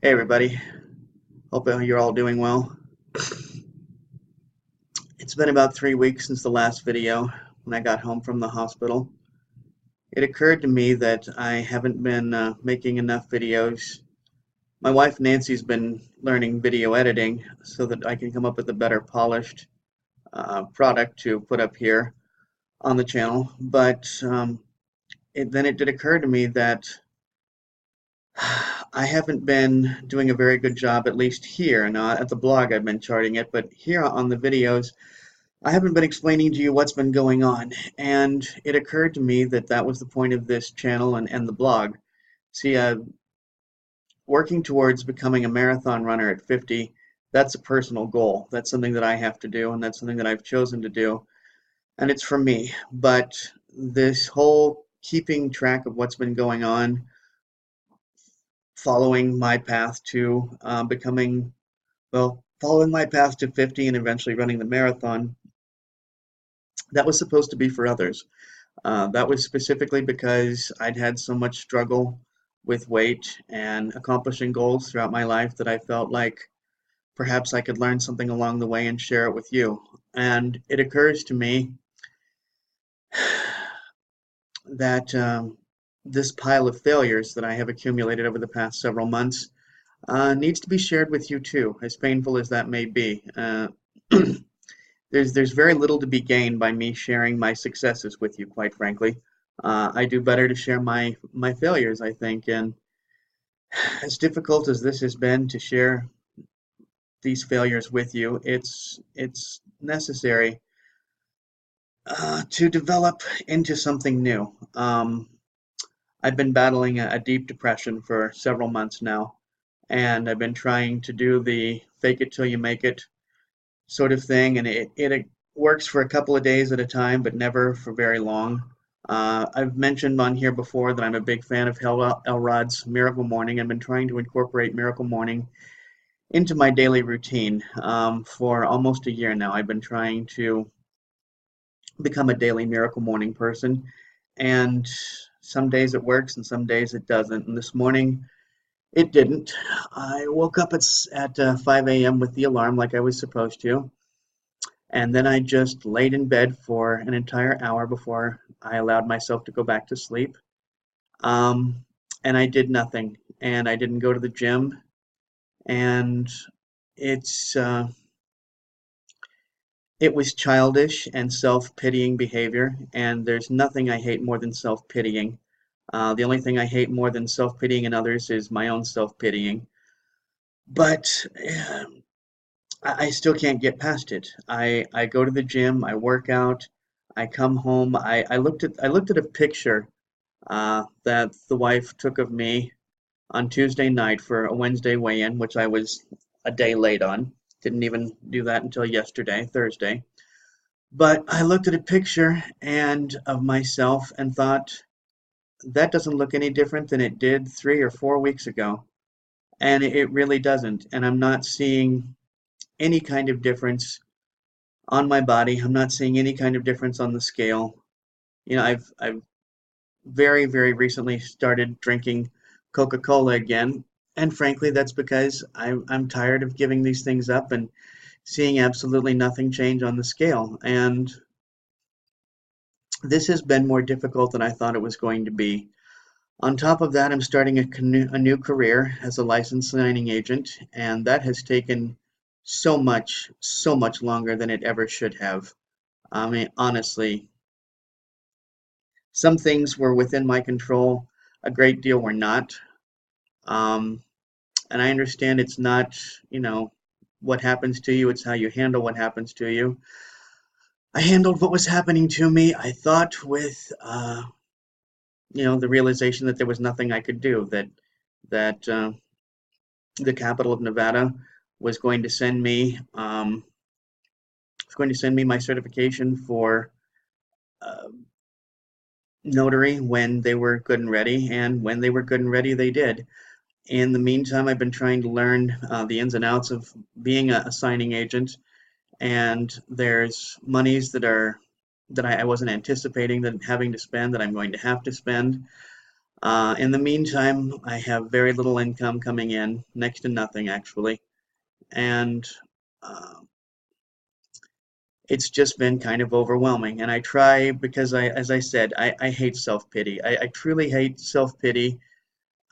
Hey everybody, hope you're all doing well. It's been about 3 weeks since the last video when I got home from the hospital. It occurred to me that I haven't been making enough videos. My wife Nancy's been learning video editing so that I can come up with a better polished product to put up here on the channel. But then it did occur to me that I haven't been doing a very good job, at least here. Now, at the blog, I've been charting it, but here on the videos, I haven't been explaining to you what's been going on. And it occurred to me that that was the point of this channel and the blog. See, working towards becoming a marathon runner at 50, that's a personal goal. That's something that I have to do, and that's something that I've chosen to do. And it's for me. But this whole keeping track of what's been going on, following my path to following my path to 50 and eventually running the marathon, that was supposed to be for others. That was specifically because I'd had so much struggle with weight and accomplishing goals throughout my life that I felt like perhaps I could learn something along the way and share it with you. And it occurs to me that this pile of failures that I have accumulated over the past several months needs to be shared with you too, as painful as that may be. There's very little to be gained by me sharing my successes with you, quite frankly. I do better to share my failures, I think, and as difficult as this has been to share these failures with you, it's necessary to develop into something new. I've been battling a deep depression for several months now, and I've been trying to do the fake it till you make it sort of thing, and it works for a couple of days at a time, but never for very long. I've mentioned on here before that I'm a big fan of Elrod's Miracle Morning. I've been trying to incorporate Miracle Morning into my daily routine for almost a year now. I've been trying to become a daily Miracle Morning person, and some days it works and some days it doesn't. And this morning it didn't. I woke up at 5 a.m. with the alarm like I was supposed to. And then I just laid in bed for an entire hour before I allowed myself to go back to sleep. Um, and I did nothing. And I didn't go to the gym. And it's it was childish and self-pitying behavior. And there's nothing I hate more than self-pitying. The only thing I hate more than self-pitying in others is my own self-pitying. But I still can't get past it. I go to the gym, I work out, I come home. I looked at a picture that the wife took of me on Tuesday night for a Wednesday weigh-in, which I was a day late on. Didn't even do that until yesterday, Thursday. But I looked at a picture and of myself and thought that doesn't look any different than it did 3 or 4 weeks ago. And it really doesn't. And I'm not seeing any kind of difference on my body. I'm not seeing any kind of difference on the scale. I've very recently started drinking Coca-Cola again, and frankly, that's because I'm tired of giving these things up and seeing absolutely nothing change on the scale. And this has been more difficult than I thought it was going to be. On top of that, I'm starting a new career as a licensed signing agent, and that has taken so much longer than it ever should have. I mean, honestly, some things were within my control, a great deal were not. Um, and I understand it's not, you know, what happens to you, it's how you handle what happens to you. I handled what was happening to me, I thought, with, the realization that there was nothing I could do, that the capital of Nevada was going to send me, was going to send me my certification for uh, notary when they were good and ready, and when they were good and ready, they did. In the meantime, I've been trying to learn the ins and outs of being a signing agent, and there's monies that I wasn't anticipating that having to spend that I'm going to have to spend. In the meantime, I have very little income coming in, next to nothing actually, and uh, it's just been kind of overwhelming. And I try because as I said, I hate self-pity. I truly hate self-pity.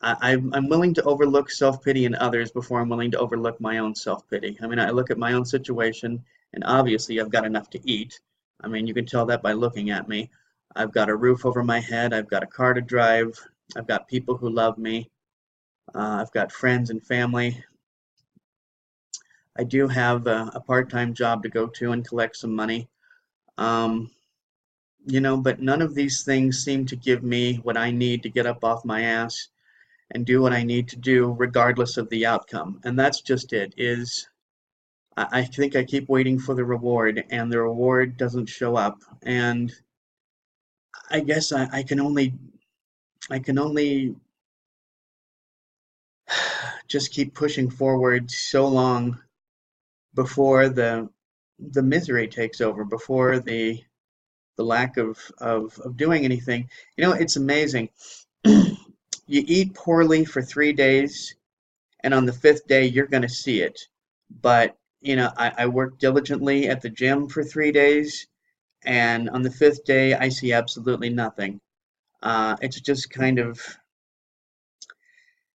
I'm willing to overlook self-pity in others before I'm willing to overlook my own self-pity. I mean, I look at my own situation, and obviously I've got enough to eat. I mean, you can tell that by looking at me. I've got a roof over my head. I've got a car to drive. I've got people who love me. I've got friends and family. I do have a part-time job to go to and collect some money. Um, but none of these things seem to give me what I need to get up off my ass and do what I need to do regardless of the outcome. And that's just it, is I think I keep waiting for the reward and the reward doesn't show up. And I guess I can only just keep pushing forward so long before the misery takes over, before the lack of doing anything. It's amazing. You eat poorly for 3 days, and on the fifth day, you're going to see it. But, I work diligently at the gym for 3 days, and on the fifth day, I see absolutely nothing. It's just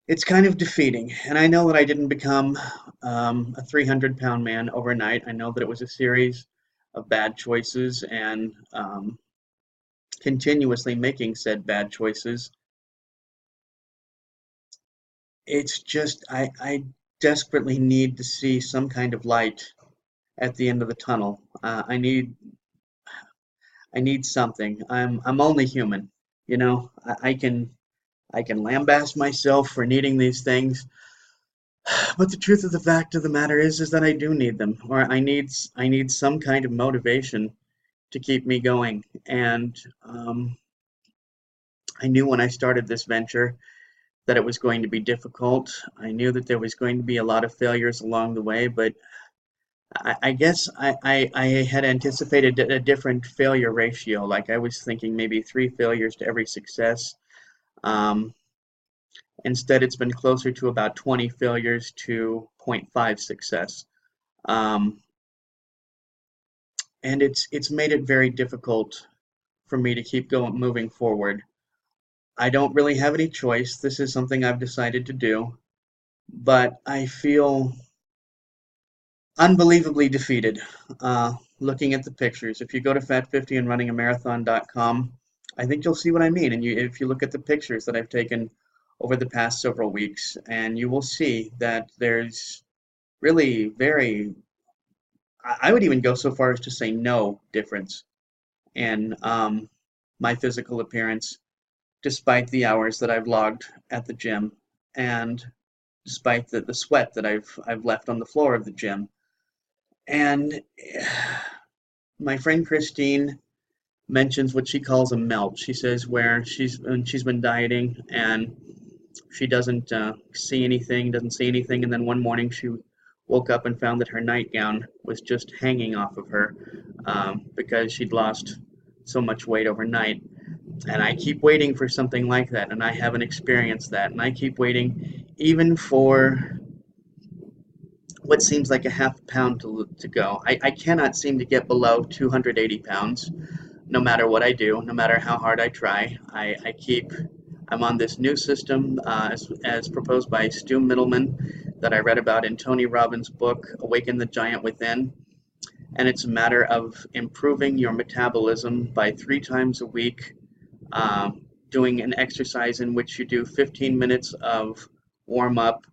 it's kind of defeating. And I know that I didn't become a 300-pound man overnight. I know that it was a series of bad choices and continuously making said bad choices. It's just I desperately need to see some kind of light at the end of the tunnel. I need something. I'm only human, I can lambaste myself for needing these things, but the truth of the fact of the matter is that I do need them, or I need some kind of motivation to keep me going. And I knew when I started this venture that it was going to be difficult. I knew that there was going to be a lot of failures along the way, but I guess I had anticipated a different failure ratio. Like I was thinking maybe 3 failures to every success. Um, Instead, it's been closer to about 20 failures to zero point 0.5 success. Um, and it's made it very difficult for me to keep going moving forward. I don't really have any choice. This is something I've decided to do, but I feel unbelievably defeated looking at the pictures. If you go to fat50andrunningamarathon.com, I think you'll see what I mean. And if you look at the pictures that I've taken over the past several weeks, and you will see that there's really I would even go so far as to say no difference in my physical appearance, despite the hours that I've logged at the gym, and despite the sweat that I've left on the floor of the gym. And my friend Christine mentions what she calls a melt. She says where when she's been dieting and she doesn't see anything, and then one morning she woke up and found that her nightgown was just hanging off of her because she'd lost so much weight overnight. And I keep waiting for something like that, and I haven't experienced that. And I keep waiting even for what seems like a half pound to go. I cannot seem to get below 280 pounds, no matter what I do, no matter how hard I try. I'm on this new system as proposed by Stu Middleman that I read about in Tony Robbins' book, Awaken the Giant Within. And it's a matter of improving your metabolism by 3 times a week, doing an exercise in which you do 15 minutes of warm up,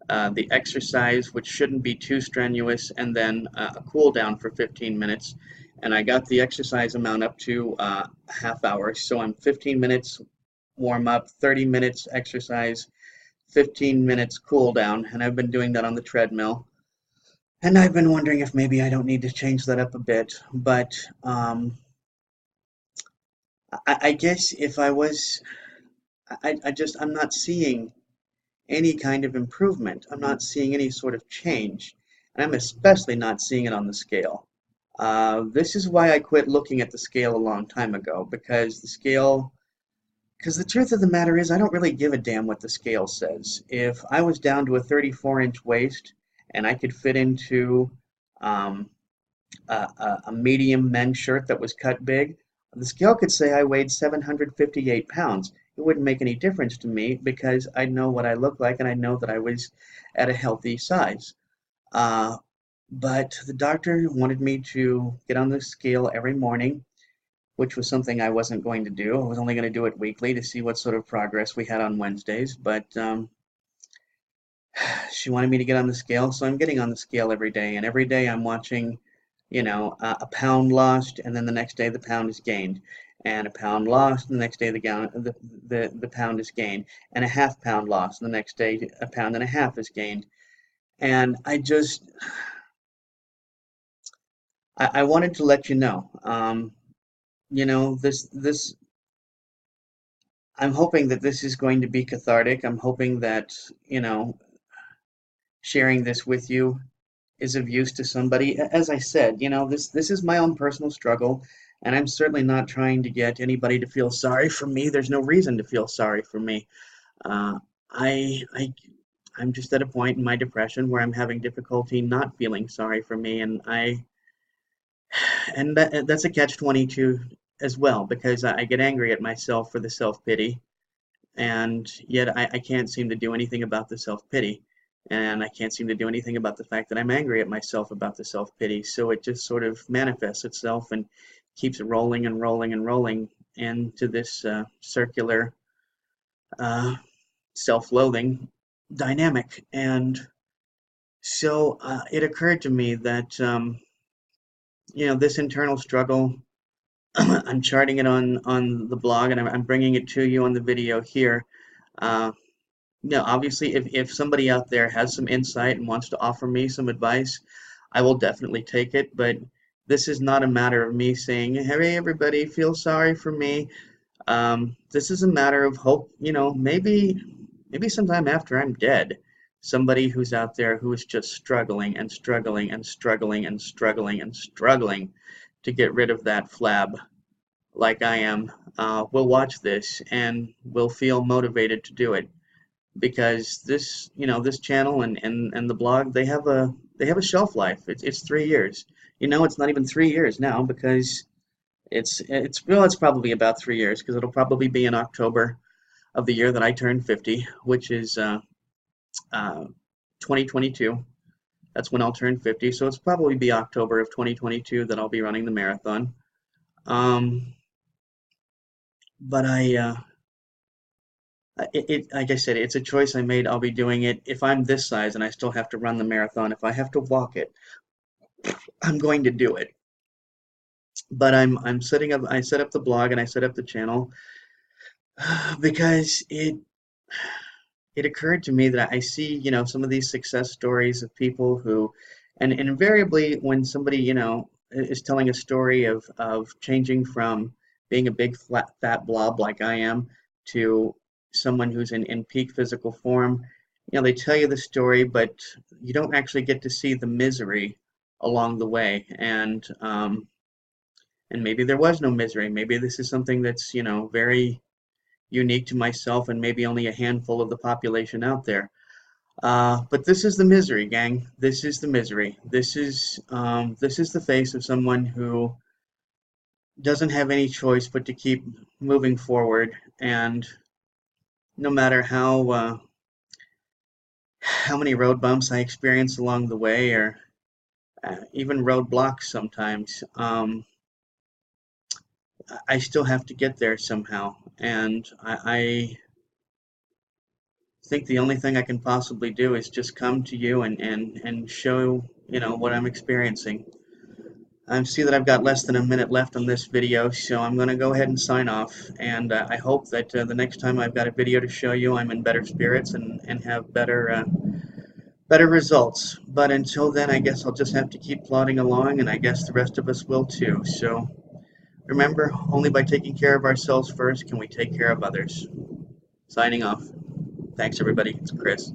the exercise, which shouldn't be too strenuous, and then a cool down for 15 minutes. And I got the exercise amount up to a half hour. So I'm 15 minutes warm up, 30 minutes exercise, 15 minutes cool down. And I've been doing that on the treadmill. And I've been wondering if maybe I don't need to change that up a bit. But I guess if I was, I'm not seeing any kind of improvement. I'm not seeing any sort of change. And I'm especially not seeing it on the scale. This is why I quit looking at the scale a long time ago, because the scale Because the truth of the matter is, I don't really give a damn what the scale says. If I was down to a 34-inch waist and I could fit into um, a medium men's shirt that was cut big, the scale could say I weighed 758 pounds. It wouldn't make any difference to me because I know what I look like and I know that I was at a healthy size. Uh, but the doctor wanted me to get on the scale every morning, which was something I wasn't going to do. I was only going to do it weekly to see what sort of progress we had on Wednesdays. But she wanted me to get on the scale, so I'm getting on the scale every day. And every day I'm watching, a pound lost, and then the next day the pound is gained, and a pound lost, and the next day the pound is gained, and a half pound lost, and the next day a pound and a half is gained. And I wanted to let you know, this I'm hoping that this is going to be cathartic. I'm hoping that, sharing this with you is of use to somebody. As I said, this is my own personal struggle, and I'm certainly not trying to get anybody to feel sorry for me. There's no reason to feel sorry for me. Uh, I, I, I'm just at a point in my depression where I'm having difficulty not feeling sorry for me, and that's a catch-22 as well because I get angry at myself for the self-pity, and yet I can't seem to do anything about the self-pity, and I can't seem to do anything about the fact that I'm angry at myself about the self-pity. So it just sort of manifests itself and keeps rolling and rolling and rolling into this circular uh, self-loathing dynamic. And so it occurred to me that this internal struggle, I'm charting it on the blog, and I'm bringing it to you on the video here. Uh, No, obviously, if somebody out there has some insight and wants to offer me some advice, I will definitely take it. But this is not a matter of me saying, "Hey, everybody, feel sorry for me." This is a matter of hope. Maybe sometime after I'm dead, somebody who's out there who is just struggling and struggling and struggling and struggling and struggling to get rid of that flab, like I am, will watch this and will feel motivated to do it because this channel and the blog, they have a shelf life. It's 3 years. It's not even 3 years now because it's probably about 3 years because it'll probably be in October of the year that I turn 50, which is uh, 2022. That's when I'll turn 50. So it's probably be October of 2022 that I'll be running the marathon. Um, but like I said, it's a choice I made. I'll be doing it. If I'm this size and I still have to run the marathon, if I have to walk it, I'm going to do it. But I'm setting up. I set up the blog and I set up the channel because it occurred to me that I see, some of these success stories of people who, and invariably when somebody, is telling a story of changing from being a big fat blob like I am to someone who's in peak physical form, they tell you the story, but you don't actually get to see the misery along the way. And maybe there was no misery. Maybe this is something that's, very unique to myself and maybe only a handful of the population out there. But this is the misery, gang. This is the misery. This is the face of someone who doesn't have any choice but to keep moving forward, and no matter how many road bumps I experience along the way, or even roadblocks sometimes, I still have to get there somehow, and I think the only thing I can possibly do is just come to you and show, what I'm experiencing. I see that I've got less than a minute left on this video, so I'm going to go ahead and sign off. And I hope that the next time I've got a video to show you, I'm in better spirits and have better results. But until then, I guess I'll just have to keep plodding along, and I guess the rest of us will too. So remember, only by taking care of ourselves first can we take care of others. Signing off. Thanks, everybody. It's Chris.